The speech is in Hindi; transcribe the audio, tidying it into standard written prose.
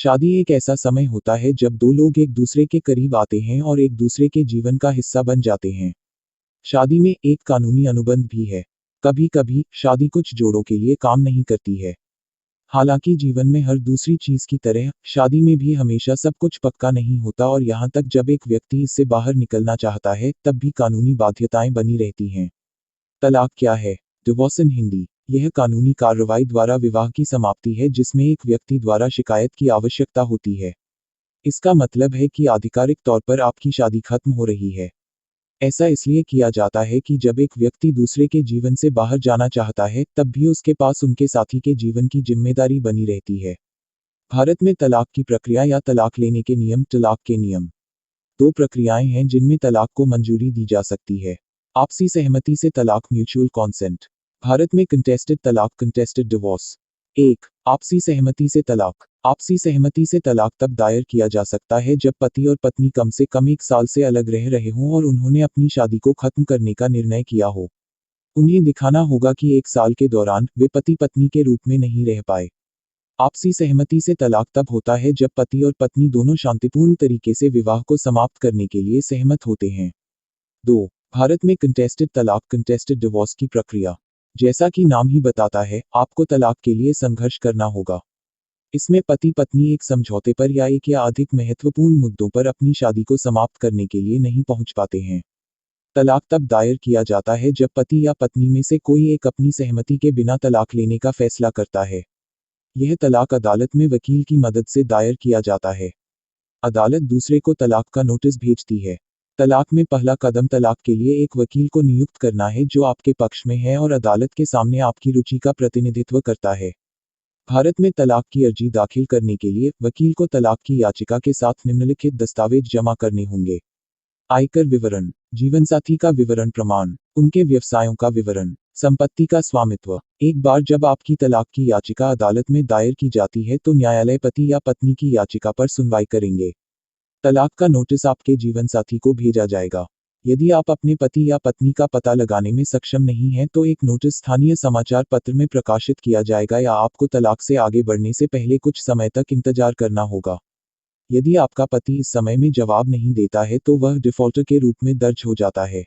शादी एक ऐसा समय होता है जब दो लोग एक दूसरे के करीब आते हैं और एक दूसरे के जीवन का हिस्सा बन जाते हैं। शादी में एक कानूनी अनुबंध भी है। कभी कभी शादी कुछ जोड़ों के लिए काम नहीं करती है। हालांकि जीवन में हर दूसरी चीज की तरह शादी में भी हमेशा सब कुछ पक्का नहीं होता और यहाँ तक जब एक व्यक्ति इससे बाहर निकलना चाहता है तब भी कानूनी बाध्यताएं बनी रहती हैं। तलाक क्या है? डिवोर्स इन हिंदी। यह कानूनी कार्रवाई द्वारा विवाह की समाप्ति है जिसमें एक व्यक्ति द्वारा शिकायत की आवश्यकता होती है। इसका मतलब है कि आधिकारिक तौर पर आपकी शादी खत्म हो रही है। ऐसा इसलिए किया जाता है कि जब एक व्यक्ति दूसरे के जीवन से बाहर जाना चाहता है तब भी उसके पास उनके साथी के जीवन की जिम्मेदारी बनी रहती है। भारत में तलाक की प्रक्रिया या तलाक लेने के नियम। तलाक के नियम। दो प्रक्रियाएं हैं जिनमें तलाक को मंजूरी दी जा सकती है। आपसी सहमति से तलाक, म्यूचुअल कॉन्सेंट। भारत में कंटेस्टेड तलाक, कंटेस्टेड डिवोर्स। 1. आपसी सहमति से तलाक। आपसी सहमति से तलाक तब दायर किया जा सकता है जब पति और पत्नी कम से कम 1 साल से अलग रह रहे हों और उन्होंने अपनी शादी को खत्म करने का निर्णय किया हो। उन्हें दिखाना होगा कि 1 साल के दौरान वे पति पत्नी के रूप में नहीं रह पाए। आपसी सहमति से तलाक तब होता है जब पति और पत्नी दोनों शांतिपूर्ण तरीके से विवाह को समाप्त करने के लिए सहमत होते हैं। 2. भारत में कंटेस्टेड तलाक, कंटेस्टेड डिवोर्स की प्रक्रिया। जैसा कि नाम ही बताता है, आपको तलाक के लिए संघर्ष करना होगा। इसमें पति पत्नी एक समझौते पर या एक या अधिक महत्वपूर्ण मुद्दों पर अपनी शादी को समाप्त करने के लिए नहीं पहुंच पाते हैं। तलाक तब दायर किया जाता है जब पति या पत्नी में से कोई एक अपनी सहमति के बिना तलाक लेने का फैसला करता है। यह तलाक अदालत में वकील की मदद से दायर किया जाता है। अदालत दूसरे को तलाक का नोटिस भेजती है। तलाक में पहला कदम तलाक के लिए एक वकील को नियुक्त करना है जो आपके पक्ष में है और अदालत के सामने आपकी रुचि का प्रतिनिधित्व करता है। भारत में तलाक की अर्जी दाखिल करने के लिए वकील को तलाक की याचिका के साथ निम्नलिखित दस्तावेज जमा करने होंगे। आयकर विवरण, जीवनसाथी का विवरण प्रमाण, उनके व्यवसायों का विवरण, संपत्ति का स्वामित्व। एक बार जब आपकी तलाक की याचिका अदालत में दायर की जाती है तो न्यायालय पति या पत्नी की याचिका पर सुनवाई करेंगे। तलाक का नोटिस आपके जीवनसाथी को भेजा जाएगा। यदि आप अपने पति या पत्नी का पता लगाने में सक्षम नहीं हैं तो एक नोटिस स्थानीय समाचार पत्र में प्रकाशित किया जाएगा या आपको तलाक से आगे बढ़ने से पहले कुछ समय तक इंतजार करना होगा। यदि आपका पति इस समय में जवाब नहीं देता है तो वह डिफॉल्टर के रूप में दर्ज हो जाता है।